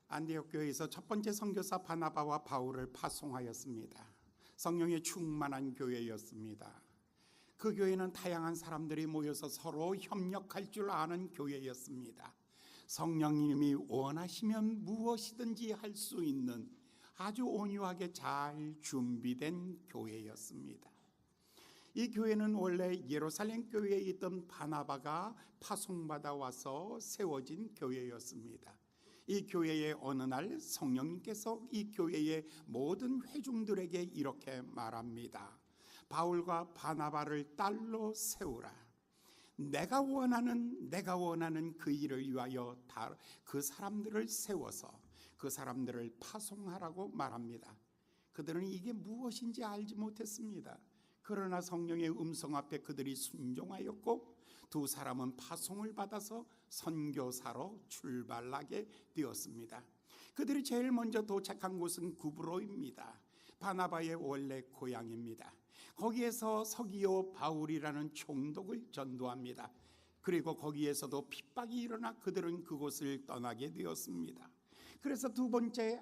안디옥 교회에서 첫 번째 선교사 바나바와 바울을 파송하였습니다. 성령에 충만한 교회였습니다. 그 교회는 다양한 사람들이 모여서 서로 협력할 줄 아는 교회였습니다. 성령님이 원하시면 무엇이든지 할 수 있는 아주 온유하게 잘 준비된 교회였습니다. 이 교회는 원래 예루살렘 교회에 있던 바나바가 파송받아 와서 세워진 교회였습니다. 이 교회의 어느 날 성령님께서 이 교회의 모든 회중들에게 이렇게 말합니다. 바울과 바나바를 딸로 세우라. 내가 원하는 그 일을 위하여 그 사람들을 세워서 그 사람들을 파송하라고 말합니다. 그들은 이게 무엇인지 알지 못했습니다. 그러나 성령의 음성 앞에 그들이 순종하였고 두 사람은 파송을 받아서 선교사로 출발하게 되었습니다. 그들이 제일 먼저 도착한 곳은 구브로입니다. 바나바의 원래 고향입니다. 거기에서 서기오 바울이라는 총독을 전도합니다. 그리고 거기에서도 핍박이 일어나 그들은 그곳을 떠나게 되었습니다. 그래서 두 번째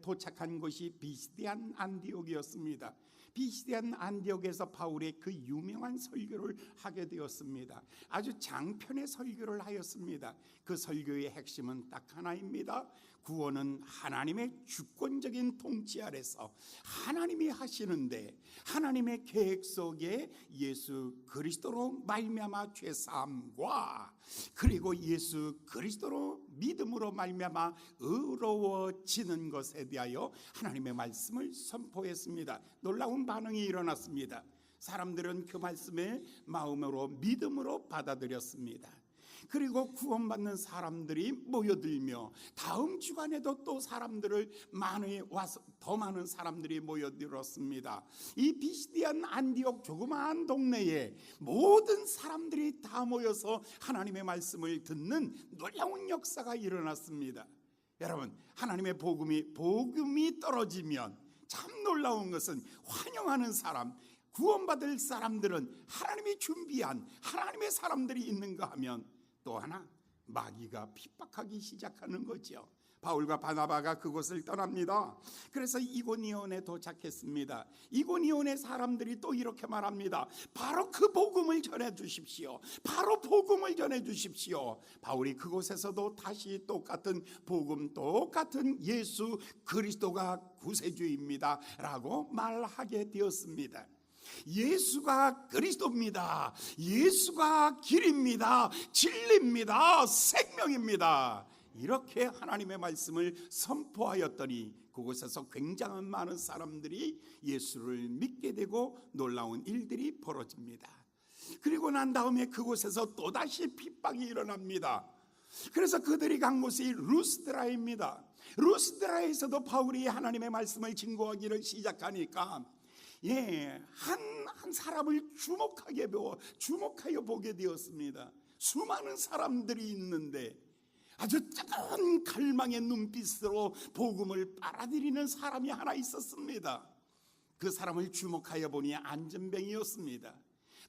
도착한 곳이 비시디안 안디옥이었습니다. 비시디안 안디옥에서 바울의 그 유명한 설교를 하게 되었습니다. 아주 장편의 설교를 하였습니다. 그 설교의 핵심은 딱 하나입니다. 구원은 하나님의 주권적인 통치 아래서 하나님이 하시는데 하나님의 계획 속에 예수 그리스도로 말미암아 죄사함과 그리고 예수 그리스도로 믿음으로 말미암아 의로워지는 것에 대하여 하나님의 말씀을 선포했습니다. 놀라운 반응이 일어났습니다. 사람들은 그 말씀을 마음으로 믿음으로 받아들였습니다. 그리고 구원받는 사람들이 모여들며 다음 주간에도 또 사람들을 더 많은 사람들이 모여들었습니다. 이 비시디안 안디옥 조그마한 동네에 모든 사람들이 다 모여서 하나님의 말씀을 듣는 놀라운 역사가 일어났습니다. 여러분, 하나님의 복음이 떨어지면 참 놀라운 것은 환영하는 사람, 구원받을 사람들은 하나님이 준비한 하나님의 사람들이 있는가 하면 또 하나 마귀가 핍박하기 시작하는 거죠. 바울과 바나바가 그곳을 떠납니다. 그래서 이고니온에 도착했습니다. 이고니온의 사람들이 또 이렇게 말합니다. 바로 그 복음을 전해 주십시오. 바로 복음을 전해 주십시오. 바울이 그곳에서도 다시 똑같은 복음, 똑같은 예수 그리스도가 구세주입니다 라고 말하게 되었습니다. 예수가 그리스도입니다. 예수가 길입니다. 진리입니다. 생명입니다. 이렇게 하나님의 말씀을 선포하였더니 그곳에서 굉장한 많은 사람들이 예수를 믿게 되고 놀라운 일들이 벌어집니다. 그리고 난 다음에 그곳에서 또다시 핍박이 일어납니다. 그래서 그들이 간 곳이 루스드라입니다. 루스드라에서도 바울이 하나님의 말씀을 증거하기를 시작하니까 한 사람을 주목하여 보게 되었습니다. 수많은 사람들이 있는데 아주 뜨거운 갈망의 눈빛으로 복음을 빨아들이는 사람이 하나 있었습니다. 그 사람을 주목하여 보니 안전뱅이였습니다.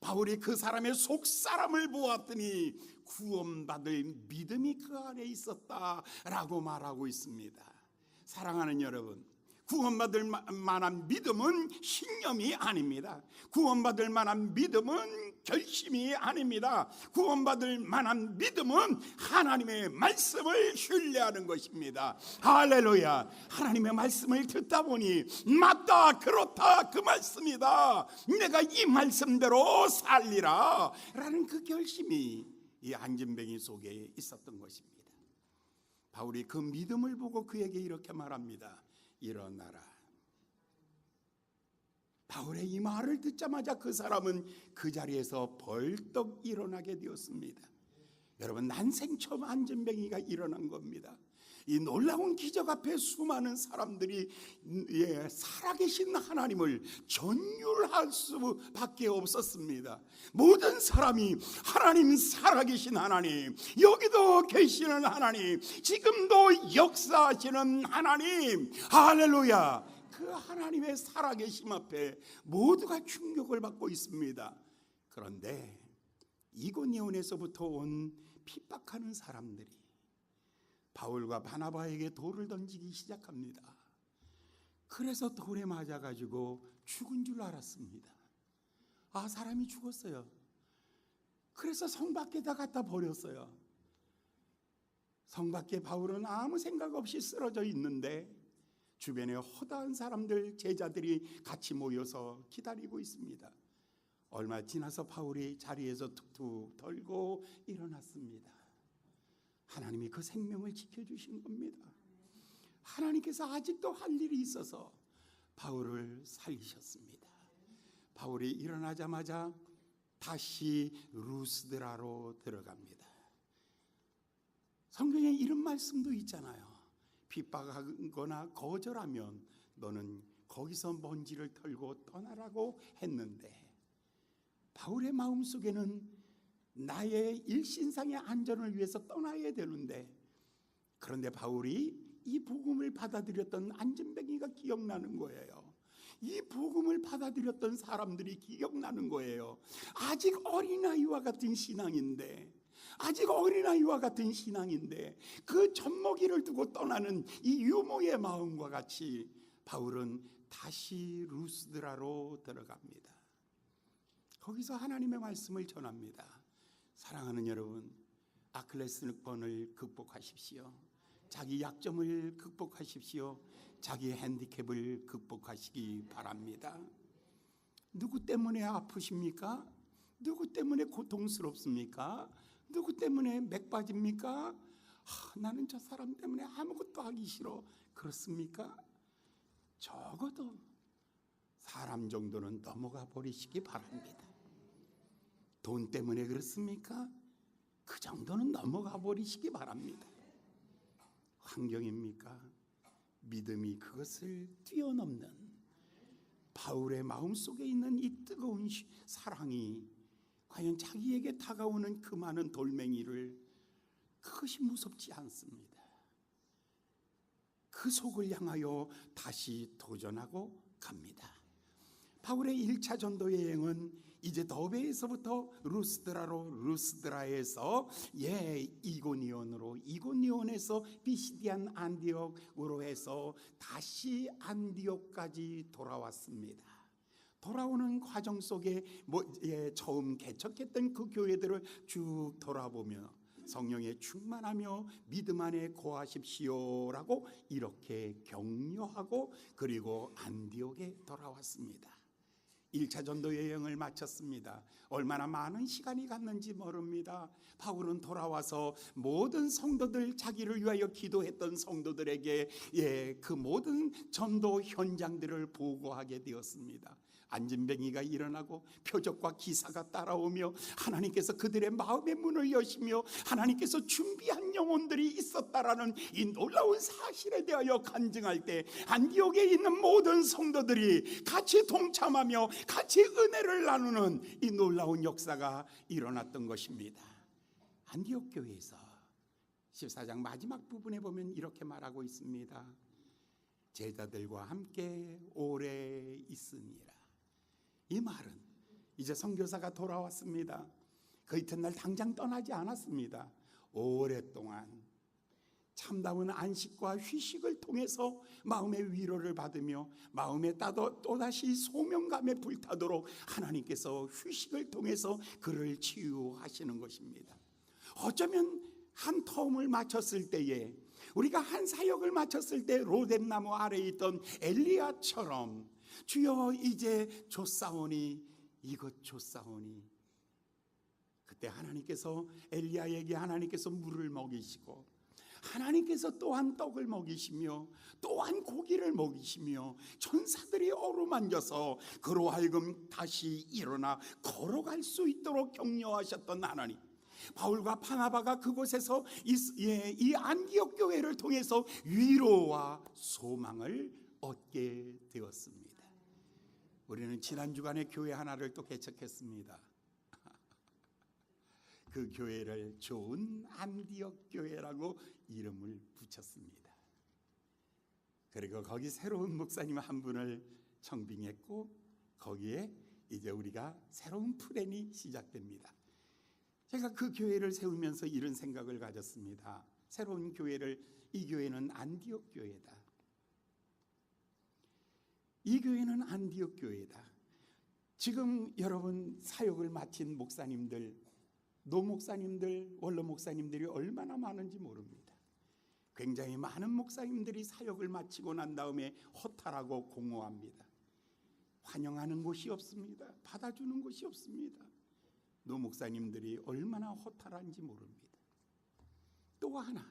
바울이 그 사람의 속사람을 보았더니 구원받을 믿음이 그 안에 있었다라고 말하고 있습니다. 사랑하는 여러분, 구원받을 만한 믿음은 신념이 아닙니다. 구원받을 만한 믿음은 결심이 아닙니다. 구원받을 만한 믿음은 하나님의 말씀을 신뢰하는 것입니다. 할렐루야. 하나님의 말씀을 듣다 보니 맞다, 그렇다, 그 말씀이다, 내가 이 말씀대로 살리라 라는 그 결심이 이 안전뱅이 속에 있었던 것입니다. 바울이 그 믿음을 보고 그에게 이렇게 말합니다. 일어나라. 바울의 이 말을 듣자마자 그 사람은 그 자리에서 벌떡 일어나게 되었습니다. 여러분, 난생 처음 안전뱅이가 일어난 겁니다. 이 놀라운 기적 앞에 수많은 사람들이 살아계신 하나님을 전율할 수밖에 없었습니다. 모든 사람이 하나님, 살아계신 하나님, 여기도 계시는 하나님, 지금도 역사하시는 하나님, 할렐루야, 그 하나님의 살아계심 앞에 모두가 충격을 받고 있습니다. 그런데 이고니온에서부터 온 핍박하는 사람들이 바울과 바나바에게 돌을 던지기 시작합니다. 그래서 돌에 맞아가지고 죽은 줄 알았습니다. 아, 사람이 죽었어요. 그래서 성 밖에다 갖다 버렸어요. 성 밖에 바울은 아무 생각 없이 쓰러져 있는데 주변에 허다한 사람들, 제자들이 같이 모여서 기다리고 있습니다. 얼마 지나서 바울이 자리에서 툭툭 털고 일어났습니다. 하나님이 그 생명을 지켜주신 겁니다. 하나님께서 아직도 할 일이 있어서 바울을 살리셨습니다. 바울이 일어나자마자 다시 루스드라로 들어갑니다. 성경에 이런 말씀도 있잖아요. 핍박하거나 거절하면 너는 거기서 먼지를 털고 떠나라고 했는데, 바울의 마음속에는 나의 일신상의 안전을 위해서 떠나야 되는데, 그런데 바울이 이 복음을 받아들였던 안전뱅이가 기억나는 거예요. 이 복음을 받아들였던 사람들이 기억나는 거예요. 아직 어린아이와 같은 신앙인데, 그 젖먹이를 두고 떠나는 이 유모의 마음과 같이 바울은 다시 루스드라로 들어갑니다. 거기서 하나님의 말씀을 전합니다. 사랑하는 여러분, 아킬레스건을 극복하십시오. 자기 약점을 극복하십시오. 자기 핸디캡을 극복하시기 바랍니다. 누구 때문에 아프십니까? 누구 때문에 고통스럽습니까? 누구 때문에 맥 빠집니까? 나는 저 사람 때문에 아무것도 하기 싫어. 그렇습니까? 적어도 사람 정도는 넘어가 버리시기 바랍니다. 돈 때문에 그렇습니까? 그 정도는 넘어가 버리시기 바랍니다. 환경입니까? 믿음이 그것을 뛰어넘는 바울의 마음속에 있는 이 뜨거운 사랑이 과연 자기에게 다가오는 그 많은 돌멩이를, 그것이 무섭지 않습니다. 그 속을 향하여 다시 도전하고 갑니다. 바울의 1차 전도 여행은 이제 더베에서부터 루스드라에서 이고니온으로, 이고니온에서 비시디안 안디옥으로 해서 다시 안디옥까지 돌아왔습니다. 돌아오는 과정 속에 처음 개척했던 그 교회들을 쭉 돌아보며 성령에 충만하며 믿음 안에 거하십시오라고 이렇게 격려하고, 그리고 안디옥에 돌아왔습니다. 1차 전도 여행을 마쳤습니다. 얼마나 많은 시간이 갔는지 모릅니다. 바울은 돌아와서 모든 성도들, 자기를 위하여 기도했던 성도들에게 그 모든 전도 현장들을 보고하게 되었습니다. 안진뱅이가 일어나고 표적과 기사가 따라오며 하나님께서 그들의 마음의 문을 여시며 하나님께서 준비한 영혼들이 있었다라는 이 놀라운 사실에 대하여 간증할 때 안디옥에 있는 모든 성도들이 같이 동참하며 같이 은혜를 나누는 이 놀라운 역사가 일어났던 것입니다. 안디옥 교회에서 14장 마지막 부분에 보면 이렇게 말하고 있습니다. 제자들과 함께 오래 있으니라. 이 말은 이제 선교사가 돌아왔습니다. 그 이튿날 당장 떠나지 않았습니다. 오랫동안 참다운 안식과 휴식을 통해서 마음의 위로를 받으며 마음에 또다시 소명감에 불타도록 하나님께서 휴식을 통해서 그를 치유하시는 것입니다. 어쩌면 한 터움을 마쳤을 때에, 우리가 한 사역을 마쳤을 때 로뎀나무 아래에 있던 엘리야처럼 주여 이제 좁사오니 이것 좁사오니, 그때 하나님께서 엘리야에게 하나님께서 물을 먹이시고 하나님께서 또한 떡을 먹이시며 또한 고기를 먹이시며 천사들이 어루만져서 그로 하여금 다시 일어나 걸어갈 수 있도록 격려하셨던 하나님, 바울과 바나바가 그곳에서 이 안디옥 교회를 통해서 위로와 소망을 얻게 되었습니다. 우리는 지난 주간에 교회 하나를 또 개척했습니다. 그 교회를 좋은 안디옥 교회라고 이름을 붙였습니다. 그리고 거기 새로운 목사님 한 분을 청빙했고, 거기에 이제 우리가 새로운 플랜이 시작됩니다. 제가 그 교회를 세우면서 이런 생각을 가졌습니다. 새로운 교회를, 이 교회는 안디옥 교회다. 이 교회는 안디옥 교회다. 지금 여러분 사역을 마친 목사님들, 노목사님들, 원로 목사님들이 얼마나 많은지 모릅니다. 굉장히 많은 목사님들이 사역을 마치고 난 다음에 허탈하고 공허합니다. 환영하는 곳이 없습니다. 받아주는 곳이 없습니다. 노목사님들이 얼마나 허탈한지 모릅니다. 또 하나,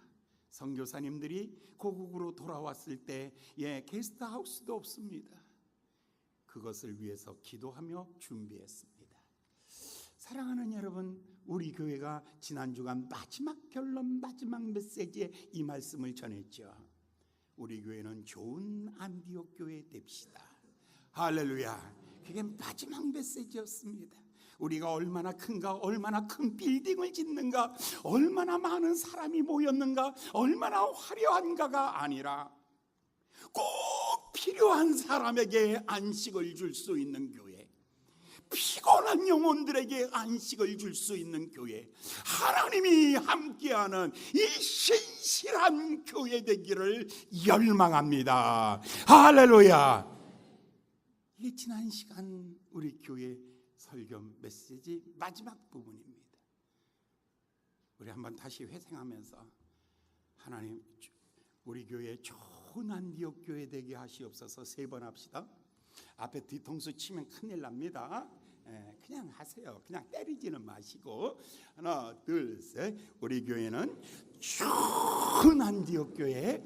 선교사님들이 고국으로 돌아왔을 때 게스트하우스도 없습니다. 그것을 위해서 기도하며 준비했습니다. 사랑하는 여러분, 우리 교회가 지난 주간 마지막 결론, 마지막 메시지에 이 말씀을 전했죠. 우리 교회는 좋은 안디옥 교회 됩시다. 할렐루야. 그게 마지막 메시지였습니다. 우리가 얼마나 큰가, 얼마나 큰 빌딩을 짓는가, 얼마나 많은 사람이 모였는가, 얼마나 화려한가가 아니라 꼭 필요한 사람에게 안식을 줄 수 있는 교회, 피곤한 영혼들에게 안식을 줄 수 있는 교회, 하나님이 함께하는 이 신실한 교회 되기를 열망합니다. 할렐루야. 이게 지난 시간 우리 교회 설교 메시지 마지막 부분입니다. 우리 한번 다시 회생하면서, 하나님 우리 교회 좋은 안디옥 교회 되게 하시옵소서. 3번 합시다. 앞에 뒤통수 치면 큰일 납니다. 그냥 하세요. 그냥 때리지는 마시고. 하나, 둘, 셋. 우리 교회는 좋은 안디옥 교회.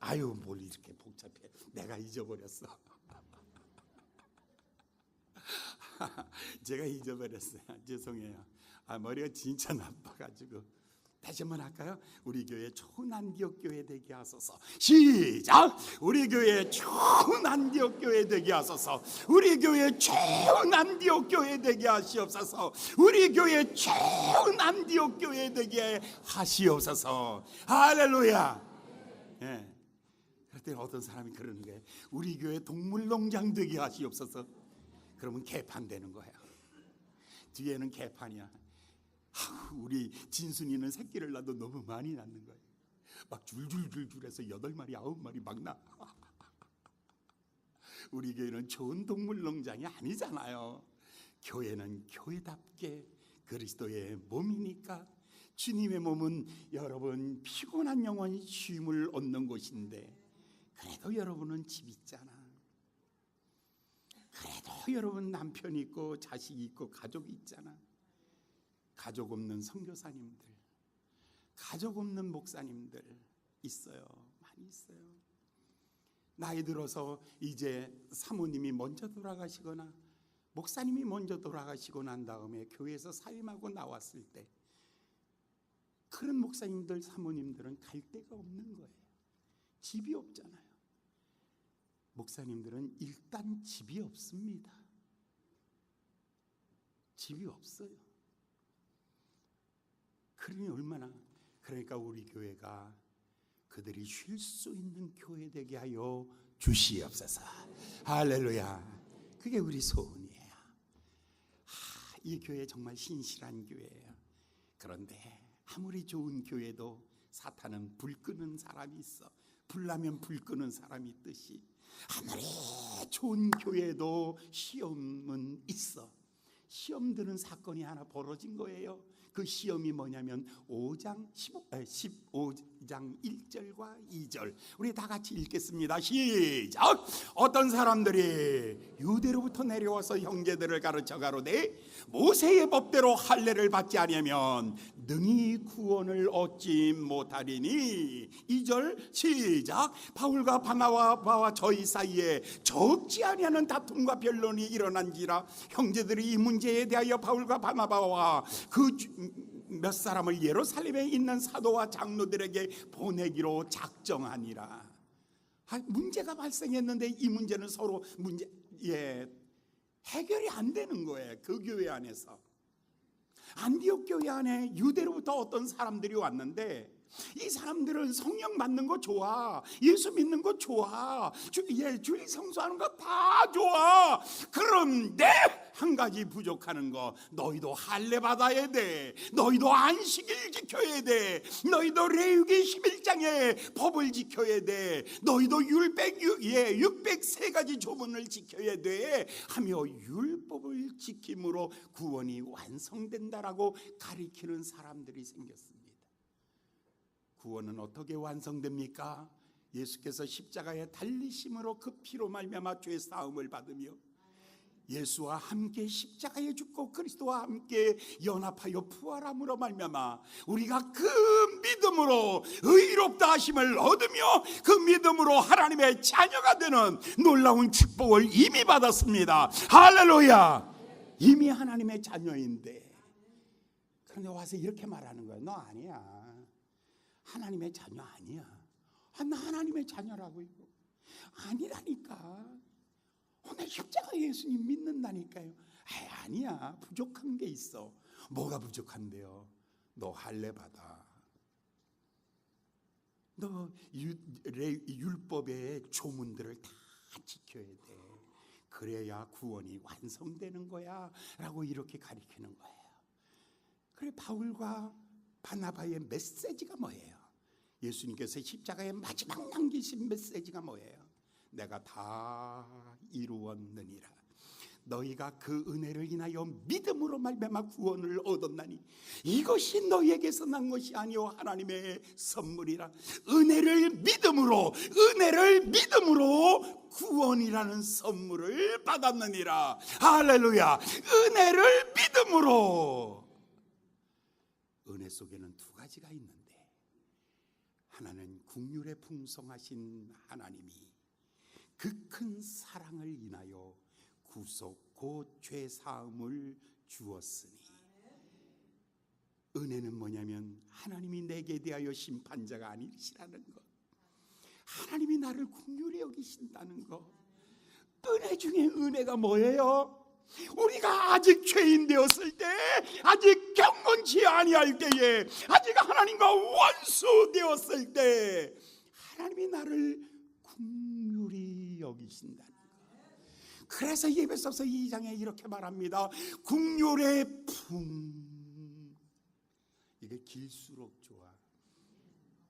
아유, 뭘 이렇게 복잡해. 내가 잊어버렸어. 제가 잊어버렸어요. 죄송해요. 머리가 진짜 나빠가지고. 다시 한번 할까요? 우리 교회 좋은 안디옥 교회 되게 하소서. 시작! 우리 교회 좋은 안디옥 교회 되게 하소서. 우리 교회 좋은 안디옥 교회 되게 하시옵소서. 우리 교회 좋은 안디옥 교회 되게 하시옵소서. 할렐루야. 예. 그럴 때 어떤 사람이 그러는 거예요. 우리 교회 동물농장 되게 하시옵소서. 그러면 개판 되는 거예요. 뒤에는 개판이야. 우리 진순이는 새끼를 낳아도 너무 많이 낳는 거예요. 막 줄줄줄줄해서 8마리 9마리 막 나. 우리 교회는 좋은 동물농장이 아니잖아요. 교회는 교회답게 그리스도의 몸이니까. 주님의 몸은 여러분 피곤한 영혼 쉼을 얻는 곳인데, 그래도 여러분은 집 있잖아. 그래도 여러분 남편 있고 자식 있고 가족이 있잖아. 가족 없는 선교사님들, 가족 없는 목사님들 있어요. 많이 있어요. 나이 들어서 이제 사모님이 먼저 돌아가시거나 목사님이 먼저 돌아가시고 난 다음에 교회에서 사임하고 나왔을 때, 그런 목사님들, 사모님들은 갈 데가 없는 거예요. 집이 없잖아요. 목사님들은 일단 집이 없습니다. 집이 없어요. 그러니까 우리 교회가 그들이 쉴 수 있는 교회 되게 하여 주시옵소서. 할렐루야. 그게 우리 소원이에요. 이 교회 정말 신실한 교회예요. 그런데 아무리 좋은 교회도 사탄은 불 끄는 사람이 있어. 불나면 불 끄는 사람이 있듯이, 아무리 좋은 교회도 시험은 있어. 시험 드는 사건이 하나 벌어진 거예요. 그 시험이 뭐냐면 15장 1절과 2절. 우리 다 같이 읽겠습니다. 시작. 어떤 사람들이 유대로부터 내려와서 형제들을 가르쳐 가로되 모세의 법대로 할례를 받지 아니하면 능히 구원을 얻지 못하리니. 2절 시작. 바울과 바나바와 저희 사이에 적지 아니하는 다툼과 변론이 일어난지라 형제들이 이 문제에 대하여 바울과 바나바와 그 몇 사람을 예루살렘에 있는 사도와 장로들에게 보내기로 작정하니라. 문제가 발생했는데 이 문제는 서로 해결이 안 되는 거예요. 그 교회 안에서. 안디옥 교회 안에 유대로부터 어떤 사람들이 왔는데 이 사람들은 성령 받는 거 좋아, 예수 믿는 거 좋아, 주일 성수하는 거 다 좋아. 그런데 한 가지 부족하는 거, 너희도 할례 받아야 돼, 너희도 안식일 지켜야 돼, 너희도 레위기 11장의 법을 지켜야 돼, 너희도 603가지 조문을 지켜야 돼 하며 율법을 지킴으로 구원이 완성된다라고 가리키는 사람들이 생겼습니다. 구원은 어떻게 완성됩니까? 예수께서 십자가에 달리심으로 그 피로 말미암아 죄 사함을 받으며 예수와 함께 십자가에 죽고 그리스도와 함께 연합하여 부활함으로 말미암아 우리가 그 믿음으로 의롭다 하심을 얻으며 그 믿음으로 하나님의 자녀가 되는 놀라운 축복을 이미 받았습니다. 할렐루야. 이미 하나님의 자녀인데, 그런데 와서 이렇게 말하는 거야. 너 아니야, 하나님의 자녀 아니야. 나 하나님의 자녀라고요. 아니라니까. 오늘 십자가 예수님 믿는다니까요. 아니야, 부족한 게 있어. 뭐가 부족한데요? 너 할례 받아. 너 율법의 조문들을 다 지켜야 돼. 그래야 구원이 완성되는 거야 라고 이렇게 가리키는 거예요. 그래, 바울과 바나바의 메시지가 뭐예요? 예수님께서 십자가에 마지막 남기신 메시지가 뭐예요? 내가 다 이루었느니라. 너희가 그 은혜를 인하여 믿음으로 말미암아 구원을 얻었나니 이것이 너희에게서 난 것이 아니요 하나님의 선물이라. 은혜를 믿음으로 구원이라는 선물을 받았느니라. 할렐루야. 은혜를 믿음으로. 은혜 속에는 두 가지가 있는데, 하나는 긍휼에 풍성하신 하나님이 그 큰 사랑을 인하여 구속 곧 죄 사함을 주었으니, 은혜는 뭐냐면 하나님이 내게 대하여 심판자가 아니시라는 것, 하나님이 나를 긍휼히 여기신다는 것. 은혜 중에 은혜가 뭐예요? 우리가 아직 죄인 되었을 때, 아직 경건치 아니할 때에, 아직 하나님과 원수 되었을 때 하나님이 나를 긍휼히 여기신다는 것. 그래서 에베소서 2장에 이렇게 말합니다. 긍휼의 품. 이게 길수록 좋아.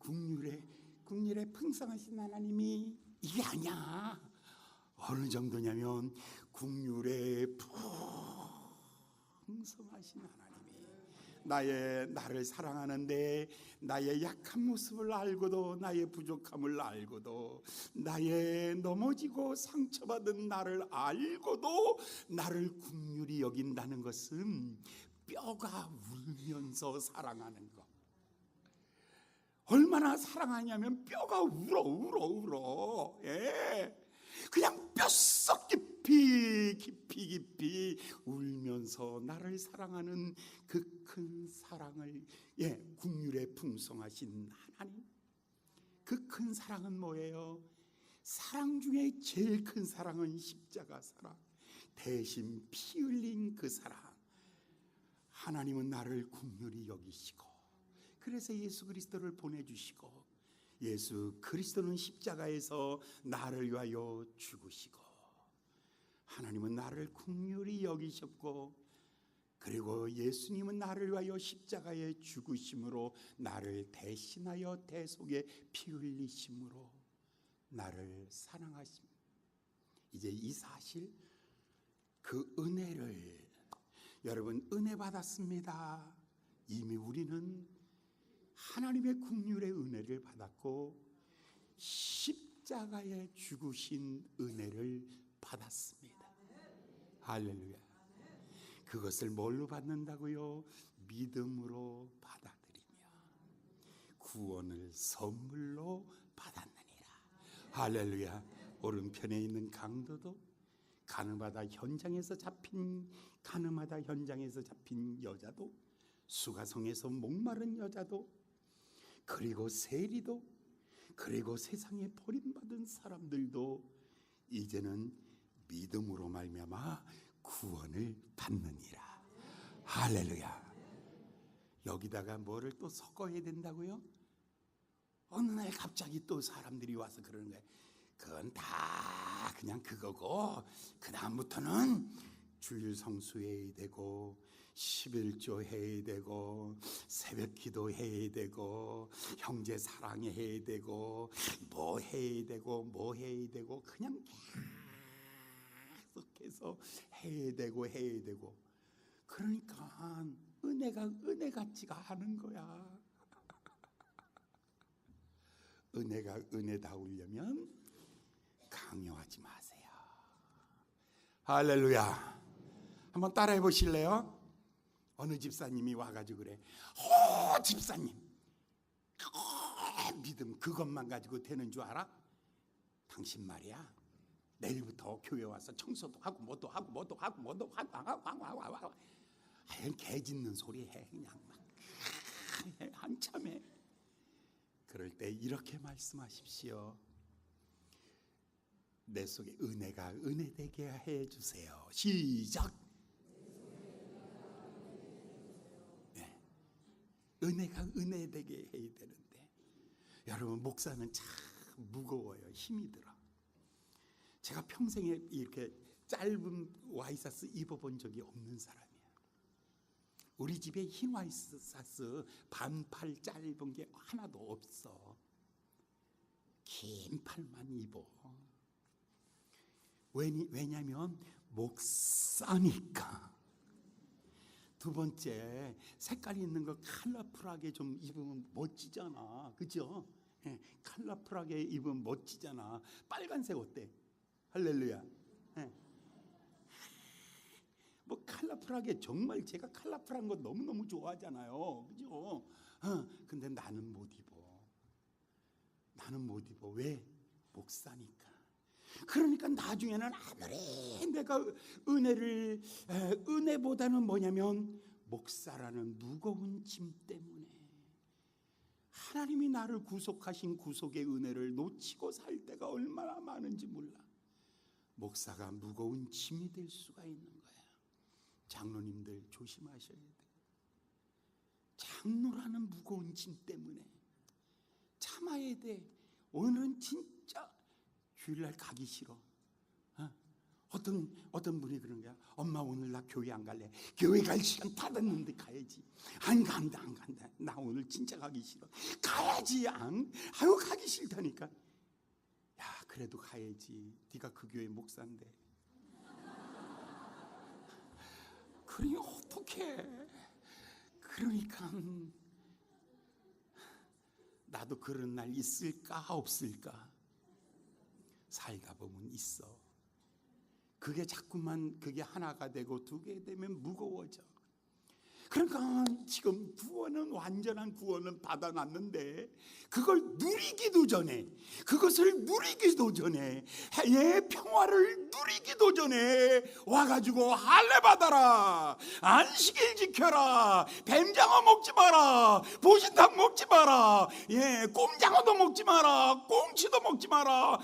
긍휼에 풍성하신 하나님이, 이게 아니야. 어느 정도냐면 긍휼에 풍성하신 하나님이 나를 사랑하는데, 나의 약한 모습을 알고도, 나의 부족함을 알고도, 나의 넘어지고 상처받은 나를 알고도 나를 긍휼히 여긴다는 것은 뼈가 울면서 사랑하는 것. 얼마나 사랑하냐면 뼈가 울어. 예. 그냥 뼛속 깊이 울면서 나를 사랑하는 그 큰 사랑을, 긍휼에 풍성하신 하나님. 그 큰 사랑은 뭐예요? 사랑 중에 제일 큰 사랑은 십자가 사랑, 대신 피 흘린 그 사랑. 하나님은 나를 긍휼히 여기시고, 그래서 예수 그리스도를 보내주시고, 예수 그리스도는 십자가에서 나를 위하여 죽으시고, 하나님은 나를 긍휼히 여기셨고, 그리고 예수님은 나를 위하여 십자가에 죽으심으로, 나를 대신하여 대속에 피 흘리심으로 나를 사랑하십니다. 이제 이 사실, 그 은혜를, 여러분 은혜 받았습니다. 이미 우리는 하나님의 긍휼의 은혜를 받았고 십자가에 죽으신 은혜를 받았습니다. 할렐루야. 그것을 뭘로 받는다고요? 믿음으로 받아들이며 구원을 선물로 받았느니라. 할렐루야. 오른편에 있는 강도도, 가늠하다 현장에서 잡힌 여자도, 수가성에서 목마른 여자도, 그리고 세리도, 그리고 세상에 버림받은 사람들도 이제는 믿음으로 말미암아 구원을 받느니라. 할렐루야. 여기다가 뭐를 또 섞어야 된다고요? 어느 날 갑자기 또 사람들이 와서 그러는 거예요. 그건 다 그냥 그거고 그 다음부터는 주일 성수해야 되고 11조 해야 되고 새벽기도 해야 되고 형제 사랑해야 되고 뭐 해야 되고 뭐 해야 되고 그냥 계속해서 해야 되고 그러니까 은혜가 은혜 같지가 않은 거야. 은혜가 은혜다우려면 강요하지 마세요. 할렐루야. 한번 따라해 보실래요? 어느 집사님이 와가지고 그래. 집사님, 믿음 그것만 가지고 되는 줄 알아? 당신 말이야. 내일부터 교회 와서 청소도 하고 뭐도 하고 하여간 개 짖는 소리 해. 그냥 막 한참 해. 그럴 때 이렇게 말씀하십시오. 내 속에 은혜가 은혜되게 해주세요. 시작. 네. 은혜가 은혜되게 해야 되는데 여러분 목사는 참 무거워요. 힘이 들어. 제가 평생에 이렇게 짧은 와이셔츠 입어본 적이 없는 사람이에요. 우리 집에 흰 와이셔츠 반팔 짧은 게 하나도 없어. 긴 팔만 입어. 왜냐면 목사니까. 두 번째, 색깔 있는 거 컬러풀하게 좀 입으면 멋지잖아. 그죠? 컬러풀하게 입으면 멋지잖아. 빨간색 어때? 할렐루야. 뭐 컬러풀하게, 정말 제가 컬러풀한 거 너무너무 좋아하잖아요. 그죠? 근데 나는 못 입어. 왜? 목사니까. 그러니까 나중에는 아무리 내가 은혜보다는 뭐냐면 목사라는 무거운 짐 때문에 하나님이 나를 구속하신 구속의 은혜를 놓치고 살 때가 얼마나 많은지 몰라. 목사가 무거운 짐이 될 수가 있는 거야. 장로님들 조심하셔야 돼. 장로라는 무거운 짐 때문에 참아야 돼. 오늘은 진짜 주일날 가기 싫어. 어떤 분이 그런 거야. 엄마 오늘 나 교회 안 갈래. 교회 갈 시간 다 됐는데 가야지. 안 간다. 나 오늘 진짜 가기 싫어. 가야지. 아유 가기 싫다니까. 야 그래도 가야지. 네가 그 교회 목사인데. 그러니 어떡해. 그러니까 나도 그런 날 있을까 없을까. 살다 보면 있어. 그게 자꾸만 그게 하나가 되고 두 개 되면 무거워져. 그러니까 지금 구원은, 완전한 구원은 받아놨는데 그걸 누리기도 전에, 그것을 누리기도 전에, 평화를 누리기도 전에 와가지고 할례 받아라, 안식일 지켜라, 뱀장어 먹지 마라, 보신탕 먹지 마라, 꼼장어도 먹지 마라, 꽁치도 먹지 마라,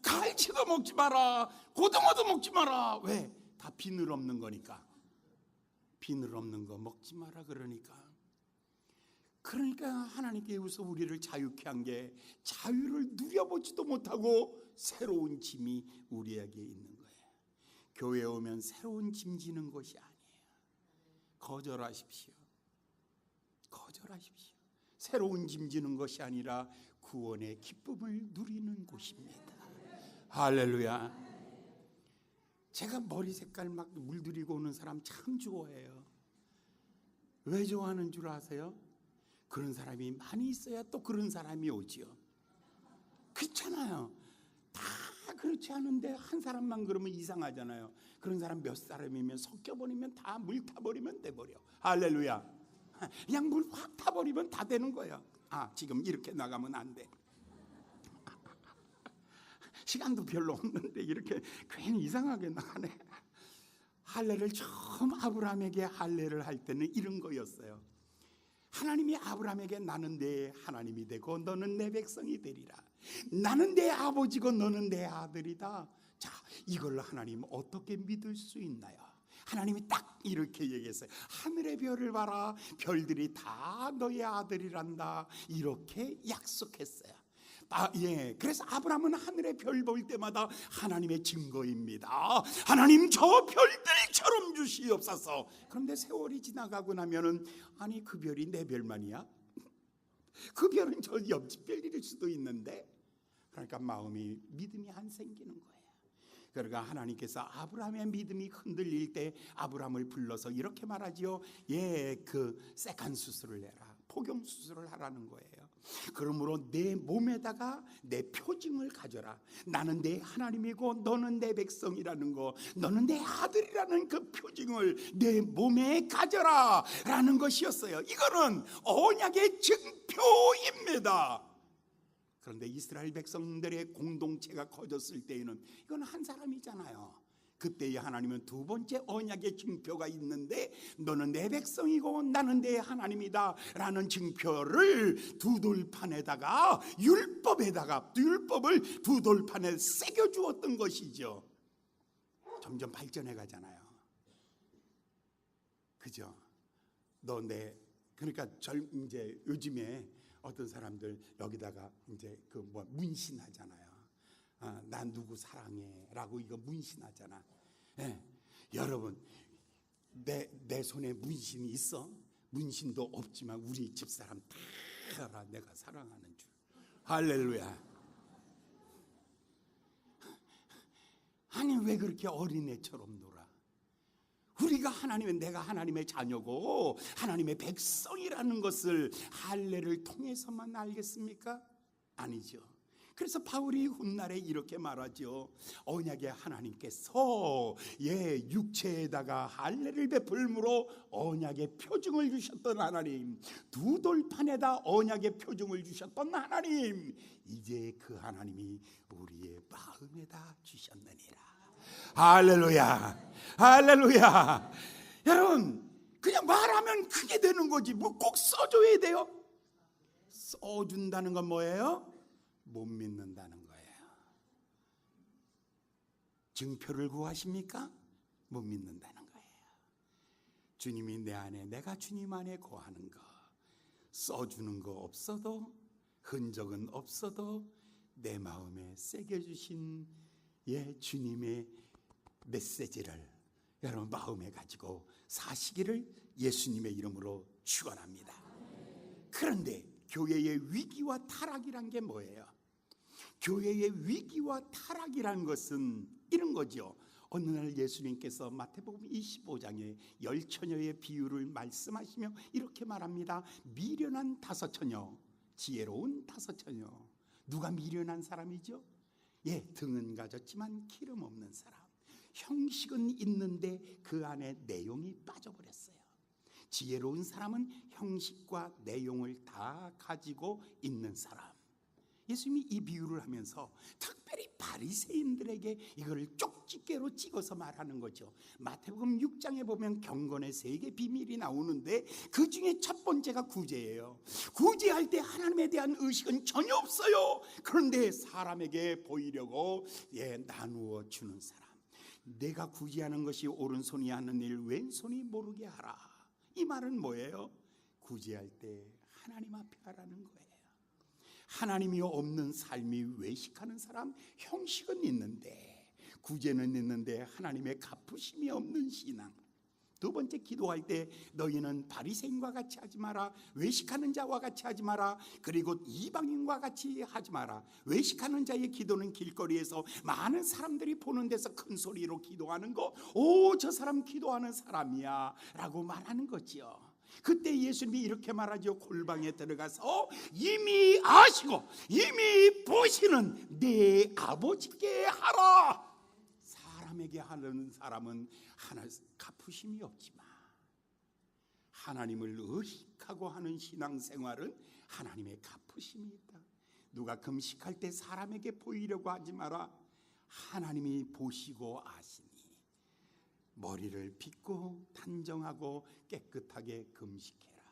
갈치도 먹지 마라, 고등어도 먹지 마라. 왜? 다 비늘 없는 거니까. 비늘 없는 거 먹지 마라. 그러니까 하나님께서 우리를 자유케 한 게 자유를 누려보지도 못하고 새로운 짐이 우리에게 있는 거예요. 교회에 오면 새로운 짐 지는 것이 아니에요. 거절하십시오. 새로운 짐 지는 것이 아니라 구원의 기쁨을 누리는 곳입니다. 할렐루야. 제가 머리 색깔 막 물들이고 오는 사람 참 좋아해요. 왜 좋아하는 줄 아세요? 그런 사람이 많이 있어야 또 그런 사람이 오지요. 그렇잖아요. 다 그렇지 않은데 한 사람만 그러면 이상하잖아요. 그런 사람 몇 사람이면 섞여버리면 다 물 타버리면 돼버려. 할렐루야. 그냥 물 확 타버리면 다 되는 거예요. 지금 이렇게 나가면 안 돼. 시간도 별로 없는데 이렇게 괜히 이상하게 나가네. 할례를 처음 아브라함에게 할례를 할 때는 이런 거였어요. 하나님이 아브라함에게 나는 내 하나님이 되고 너는 내 백성이 되리라. 나는 내 아버지고 너는 내 아들이다. 자, 이걸 하나님 어떻게 믿을 수 있나요? 하나님이 딱 이렇게 얘기했어요. 하늘의 별을 봐라, 별들이 다 너의 아들이란다, 이렇게 약속했어요. 예, 그래서 아브라함은 하늘의 별 볼 때마다 하나님의 증거입니다. 하나님 저 별들처럼 주시옵소서. 그런데 세월이 지나가고 나면은 아니 그 별이 내 별만이야? 그 별은 저 옆집 별일 수도 있는데, 그러니까 마음이 믿음이 안 생기는 거예요. 그러니까 하나님께서 아브라함의 믿음이 흔들릴 때 아브라함을 불러서 이렇게 말하지요. 예, 그 세칸 수술을 해라, 포경 수술을 하라는 거예요. 그러므로 내 몸에다가 내 표징을 가져라. 나는 내 하나님이고 너는 내 백성이라는 거, 너는 내 아들이라는 그 표징을 내 몸에 가져라 라는 것이었어요. 이거는 언약의 증표입니다. 그런데 이스라엘 백성들의 공동체가 커졌을 때에는 이건 한 사람이잖아요. 그때에 하나님은 두 번째 언약의 증표가 있는데, 너는 내 백성이고 나는 내 하나님이다 라는 증표를 두 돌판에다가 율법을 두 돌판에 새겨 주었던 것이죠. 점점 발전해 가잖아요. 그죠? 그러니까 이제 요즘에 어떤 사람들 여기다가 이제 그 문신하잖아요. 난 누구 사랑해라고 이거 문신하잖아. 예. 여러분, 내 손에 문신이 있어? 문신도 없지만 우리 집사람 다 알아, 내가 사랑하는 줄. 할렐루야. 아니 왜 그렇게 어린애처럼 놀아? 우리가 내가 하나님의 자녀고 하나님의 백성이라는 것을 할례를 통해서만 알겠습니까? 아니죠. 그래서 바울이 훗날에 이렇게 말하죠. 언약의 하나님께서 육체에다가 할례를 베풀므로 언약의 표징을 주셨던 하나님, 두 돌판에다 언약의 표징을 주셨던 하나님, 이제 그 하나님이 우리의 마음에다 주셨느니라. 할렐루야, 할렐루야. 여러분, 그냥 말하면 그게 되는 거지 뭐 꼭 써줘야 돼요? 써준다는 건 뭐예요? 못 믿는다는 거예요. 증표를 구하십니까? 못 믿는다는 거예요. 주님이 내 안에, 내가 주님 안에 거하는 거, 써주는 거 없어도, 흔적은 없어도 내 마음에 새겨주신 주님의 메시지를 여러분 마음에 가지고 사시기를 예수님의 이름으로 축원합니다. 그런데 교회의 위기와 타락이란 게 뭐예요? 교회의 위기와 타락이란 것은 이런 거죠. 어느 날 예수님께서 마태복음 25장에 10처녀의 비유를 말씀하시며 이렇게 말합니다. 미련한 5처녀, 지혜로운 5처녀. 누가 미련한 사람이죠? 등은 가졌지만 기름 없는 사람. 형식은 있는데 그 안에 내용이 빠져버렸어요. 지혜로운 사람은 형식과 내용을 다 가지고 있는 사람. 예수님이 이 비유를 하면서 특별히 바리새인들에게 이걸 쪽집게로 찍어서 말하는 거죠. 마태복음 6장에 보면 경건의 3개 비밀이 나오는데 그 중에 첫 번째가 구제예요. 구제할 때 하나님에 대한 의식은 전혀 없어요. 그런데 사람에게 보이려고 나누어 주는 사람. 내가 구제하는 것이 오른손이 하는 일 왼손이 모르게 하라. 이 말은 뭐예요? 구제할 때 하나님 앞에 하라는 거예요. 하나님이 없는 삶이 외식하는 사람, 형식은 있는데 구제는 있는데 하나님의 갚으심이 없는 신앙. 두 번째, 기도할 때 너희는 바리새인과 같이 하지 마라. 외식하는 자와 같이 하지 마라. 그리고 이방인과 같이 하지 마라. 외식하는 자의 기도는 길거리에서 많은 사람들이 보는 데서 큰 소리로 기도하는 거, 저 사람 기도하는 사람이야 라고 말하는 거지요. 그때 예수님이 이렇게 말하죠. 골방에 들어가서 이미 아시고 이미 보시는 내 아버지께 하라. 사람에게 하는 사람은 하나 갚으심이 없지만 하나님을 의식하고 하는 신앙생활은 하나님의 갚으심이 있다. 누가 금식할 때 사람에게 보이려고 하지 마라. 하나님이 보시고 아시니 머리를 빗고 단정하고 깨끗하게 금식해라.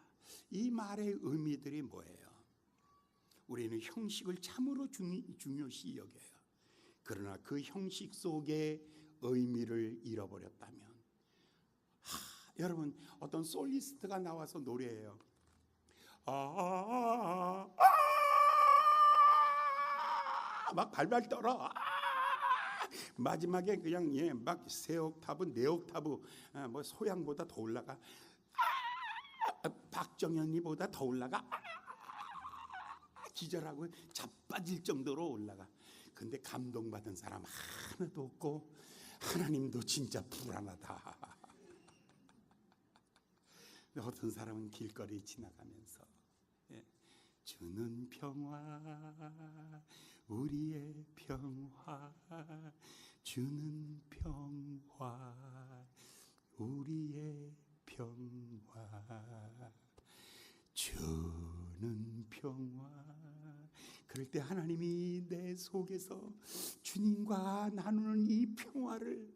이 말의 의미들이 뭐예요? 우리는 형식을 참으로 중요시 여겨요. 그러나 그 형식 속에 의미를 잃어버렸다면 여러분, 어떤 솔리스트가 나와서 노래해요. 막 발발 떨어. 마지막에 그냥 막 세 옥타브, 네 옥타브, 뭐 소양보다 더 올라가. 박정현이보다 더 올라가. 기절하고 자빠질 정도로 올라가. 근데 감동받은 사람 하나도 없고 하나님도 진짜 불안하다. 어떤 사람은 길거리 지나가면서 주는 평화, 우리의 평화, 주는 평화, 우리의 평화, 주는 평화. 그럴 때 하나님이 내 속에서 주님과 나누는 이 평화를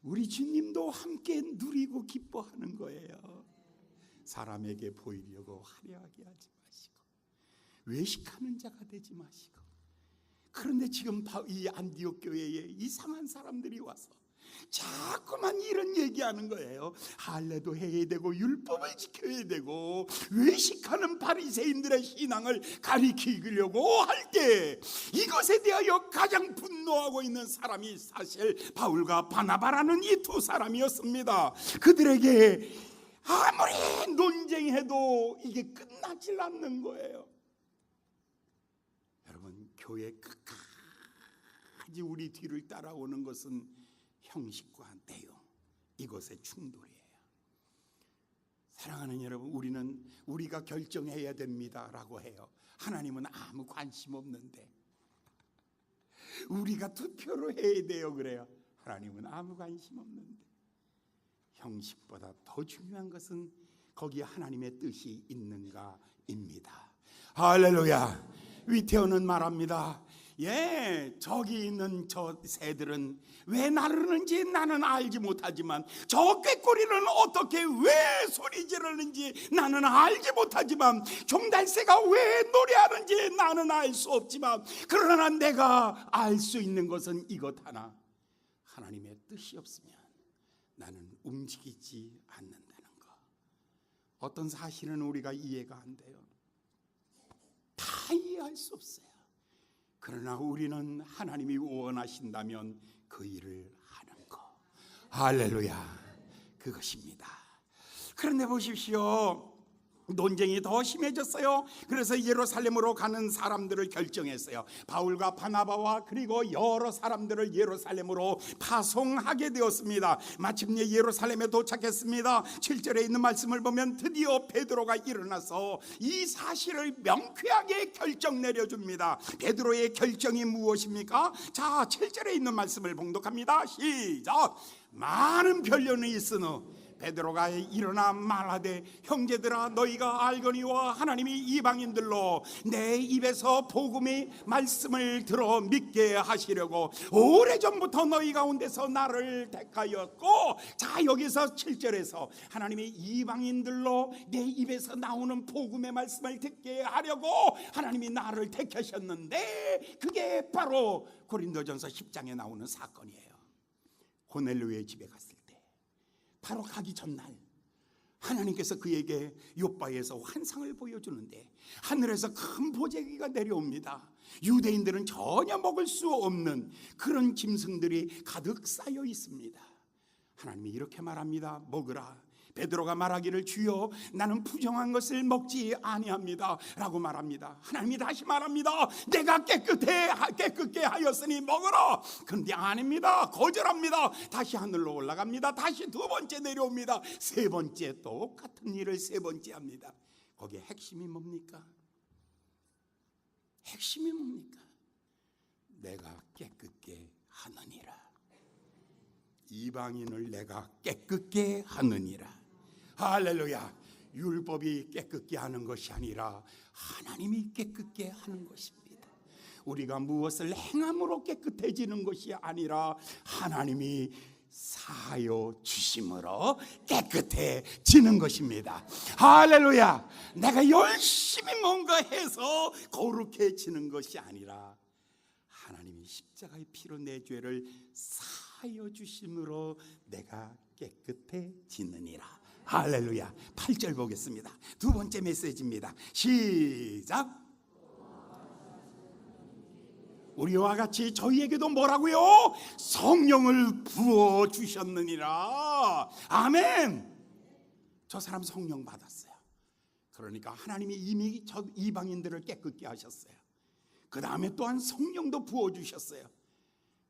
우리 주님도 함께 누리고 기뻐하는 거예요. 사람에게 보이려고 화려하게 하지 마시고 외식하는 자가 되지 마시고. 그런데 지금 이 안디옥 교회에 이상한 사람들이 와서 자꾸만 이런 얘기하는 거예요. 할례도 해야 되고 율법을 지켜야 되고 외식하는 바리새인들의 신앙을 가리키려고 할 때 이것에 대하여 가장 분노하고 있는 사람이 사실 바울과 바나바라는 이 두 사람이었습니다. 그들에게 아무리 논쟁해도 이게 끝나질 않는 거예요. 여러분, 교회 끝까지 우리 뒤를 따라오는 것은 형식과 내용, 이것의 충돌이에요. 사랑하는 여러분, 우리가 결정해야 됩니다라고 해요. 하나님은 아무 관심 없는데. 우리가 투표로 해야 돼요, 그래요. 하나님은 아무 관심 없는데. 형식보다 더 중요한 것은 거기에 하나님의 뜻이 있는가입니다. 할렐루야. 위태원은 말합니다. 저기 있는 저 새들은 왜 나르는지 나는 알지 못하지만 저 꾀꼬리는 어떻게 왜 소리 지르는지 나는 알지 못하지만 종달새가 왜 노래하는지 나는 알 수 없지만 그러나 내가 알 수 있는 것은 이것 하나, 하나님의 뜻이 없으면 나는 움직이지 않는다는 것. 어떤 사실은 우리가 이해가 안 돼요. 다 이해할 수 없어요. 그러나 우리는 하나님이 원하신다면 그 일을 하는 것. 할렐루야. 그것입니다. 그런데 보십시오. 논쟁이 더 심해졌어요. 그래서 예루살렘으로 가는 사람들을 결정했어요. 바울과 바나바와 그리고 여러 사람들을 예루살렘으로 파송하게 되었습니다. 마침내 예루살렘에 도착했습니다. 7절에 있는 말씀을 보면 드디어 베드로가 일어나서 이 사실을 명쾌하게 결정 내려줍니다. 베드로의 결정이 무엇입니까? 자, 7절에 있는 말씀을 봉독합니다. 시작. 많은 변론이 있으나 베드로가 일어나 말하되 형제들아 너희가 알거니와 하나님이 이방인들로 내 입에서 복음의 말씀을 들어 믿게 하시려고 오래전부터 너희 가운데서 나를 택하였고, 자 여기서 7절에서 하나님이 이방인들로 내 입에서 나오는 복음의 말씀을 듣게 하려고 하나님이 나를 택하셨는데 그게 바로 고린도전서 10장에 나오는 사건이에요. 고넬료의 집에 갔을 때 바로 가기 전날 하나님께서 그에게 욥바에서 환상을 보여주는데 하늘에서 큰 보재기가 내려옵니다. 유대인들은 전혀 먹을 수 없는 그런 짐승들이 가득 쌓여 있습니다. 하나님이 이렇게 말합니다. 먹으라. 베드로가 말하기를 주여 나는 부정한 것을 먹지 아니합니다 라고 말합니다. 하나님이 다시 말합니다. 내가 깨끗게 하였으니 먹으라. 그런데 아닙니다. 거절합니다. 다시 하늘로 올라갑니다. 다시 두 번째 내려옵니다. 세 번째 똑같은 일을 세 번째 합니다. 거기에 핵심이 뭡니까? 핵심이 뭡니까? 내가 깨끗게 하느니라. 이방인을 내가 깨끗게 하느니라. 할렐루야. 율법이 깨끗게 하는 것이 아니라 하나님이 깨끗게 하는 것입니다. 우리가 무엇을 행함으로 깨끗해지는 것이 아니라 하나님이 사하여 주심으로 깨끗해지는 것입니다. 할렐루야. 내가 열심히 뭔가 해서 거룩해지는 것이 아니라 하나님이 십자가의 피로 내 죄를 사하여 주심으로 내가 깨끗해지느니라. 할렐루야. 8절 보겠습니다. 두 번째 메시지입니다. 시작. 우리와 같이 저희에게도 뭐라고요? 성령을 부어 주셨느니라. 아멘. 저 사람 성령 받았어요. 그러니까 하나님이 이미 저 이방인들을 깨끗게 하셨어요. 그 다음에 또한 성령도 부어 주셨어요.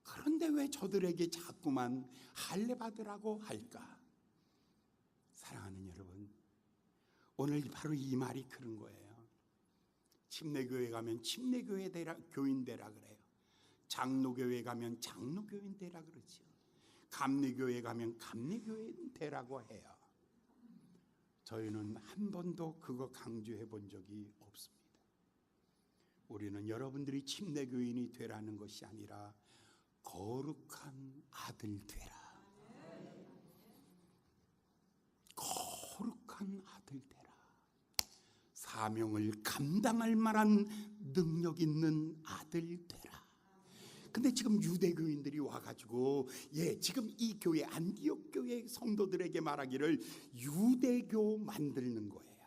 그런데 왜 저들에게 자꾸만 할례 받으라고 할까? 사랑하는 여러분, 오늘 바로 이 말이 그런 거예요. 침례교회 가면 침례교회 교인 되라 그래요. 장로교회 가면 장로교인 되라 그러죠. 감리교회 가면 감리교인 되라고 해요. 저희는 한 번도 그거 강조해 본 적이 없습니다. 우리는 여러분들이 침례교인이 되라는 것이 아니라 거룩한 아들 되라. 거룩한 아들 되라. 사명을 감당할 만한 능력 있는 아들 되라. 근데 지금 유대교인들이 와가지고 지금 이 교회 안디옥 교회 성도들에게 말하기를 유대교 만드는 거예요.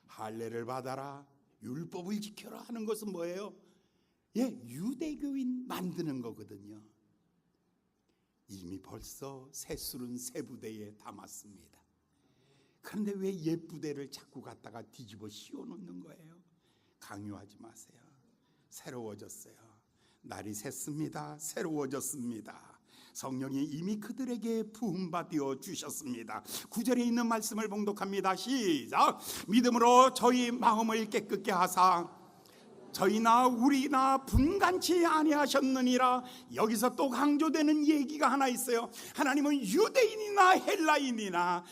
할례를 받아라, 율법을 지켜라 하는 것은 뭐예요? 유대교인 만드는 거거든요. 이미 벌써 셋술은 세 부대에 담았습니다. 그런데 왜 옛 부대를 자꾸 갖다가 뒤집어 씌워놓는 거예요? 강요하지 마세요. 새로워졌어요. 날이 샜습니다. 새로워졌습니다. 성령이 이미 그들에게 부음받아 주셨습니다. 9절에 있는 말씀을 봉독합니다. 시작. 믿음으로 저희 마음을 깨끗게 하사 저희나 우리나 분간치 아니하셨느니라. 여기서 또 강조되는 얘기가 하나 있어요. 하나님은 유대인이나 헬라인이나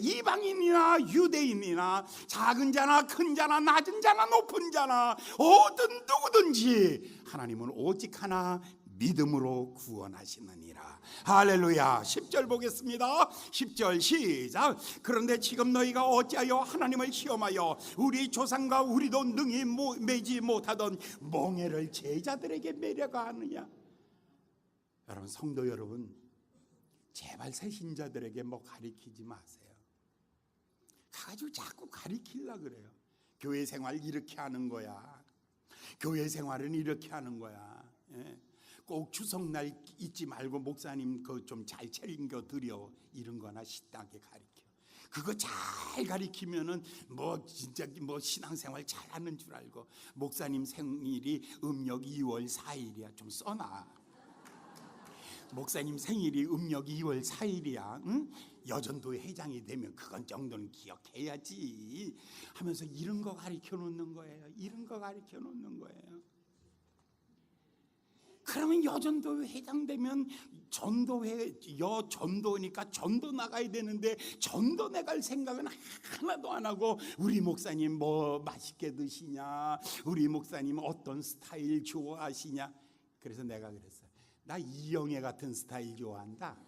이방인이나 유대인이나 작은 자나 큰 자나 낮은 자나 높은 자나 어떤 누구든지 하나님은 오직 하나 믿음으로 구원하시느니라. 할렐루야. 10절 보겠습니다. 10절 시작. 그런데 지금 너희가 어찌하여 하나님을 시험하여 우리 조상과 우리도 능히 매지 못하던 멍에를 제자들에게 매려가 하느냐. 여러분, 성도 여러분, 제발 새신자들에게 가리키지 마세요. 가지고 자꾸 가리키려고 그래요. 교회 생활 이렇게 하는 거야. 교회 생활은 이렇게 하는 거야. 꼭 추석날 잊지 말고 목사님 그 좀 잘 챙겨 드려, 이런 거나 신나게 가르쳐. 그거 잘 가르치면은 진짜 신앙생활 잘하는 줄 알고. 목사님 생일이 음력 2월 4일이야. 좀 써놔. 목사님 생일이 음력 2월 4일이야. 응? 여전도 회장이 되면 그건 정도는 기억해야지 하면서 이런 거 가르쳐 놓는 거예요. 이런 거 가르쳐 놓는 거예요. 그러면 여전도 회장 되면 전도니까 전도 나가야 되는데 전도 나갈 생각은 하나도 안 하고, 우리 목사님 뭐 맛있게 드시냐, 우리 목사님 어떤 스타일 좋아하시냐. 그래서 내가 그랬어. 나 이영애 같은 스타일 좋아한다.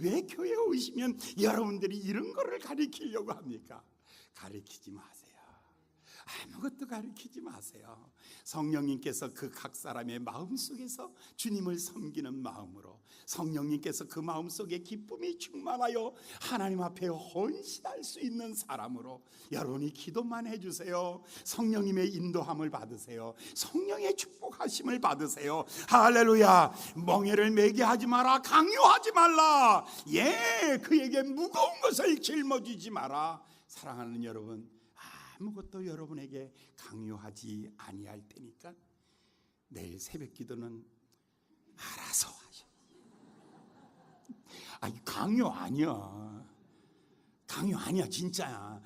왜 교회에 오시면 여러분들이 이런 거를 가르치려고 합니까? 가르치지 마세요. 아무것도 가르치지 마세요. 성령님께서 그 각 사람의 마음속에서 주님을 섬기는 마음으로, 성령님께서 그 마음속에 기쁨이 충만하여 하나님 앞에 헌신할 수 있는 사람으로 여러분이 기도만 해주세요. 성령님의 인도함을 받으세요. 성령의 축복하심을 받으세요. 할렐루야. 멍에를 매게 하지 마라. 강요하지 말라. 그에게 무거운 것을 짊어지지 마라. 사랑하는 여러분, 아무것도 여러분에게 강요하지 아니할 테니까 내일 새벽 기도는 알아서 하셔. 강요 아니야. 강요 아니야, 진짜야.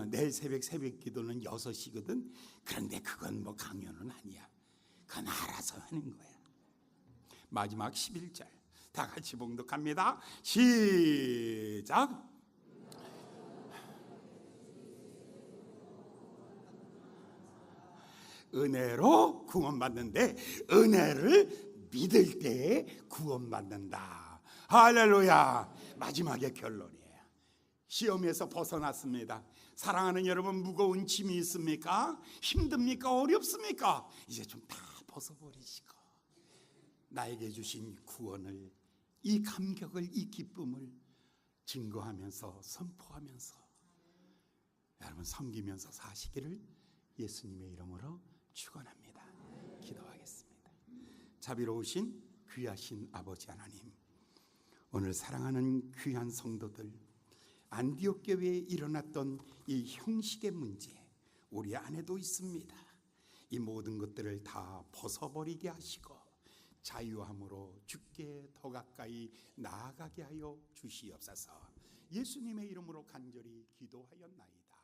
내일 새벽 기도는 6시거든. 그런데 그건 강요는 아니야. 그건 알아서 하는 거야. 마지막 11절 다 같이 봉독합니다. 시작. 은혜로 구원받는데 은혜를 믿을 때에 구원받는다. 할렐루야. 마지막에 결론이에요. 시험에서 벗어났습니다. 사랑하는 여러분, 무거운 짐이 있습니까? 힘듭니까? 어렵습니까? 이제 좀 다 벗어버리시고 나에게 주신 구원을 이 감격을, 이 기쁨을 증거하면서 선포하면서 여러분 섬기면서 사시기를 예수님의 이름으로 축원합니다. 기도하겠습니다. 자비로우신 귀하신 아버지 하나님, 오늘 사랑하는 귀한 성도들, 안디옥 교회에 일어났던 이 형식의 문제 우리 안에도 있습니다. 이 모든 것들을 다 벗어버리게 하시고 자유함으로 주께 더 가까이 나아가게 하여 주시옵소서. 예수님의 이름으로 간절히 기도하였나이다.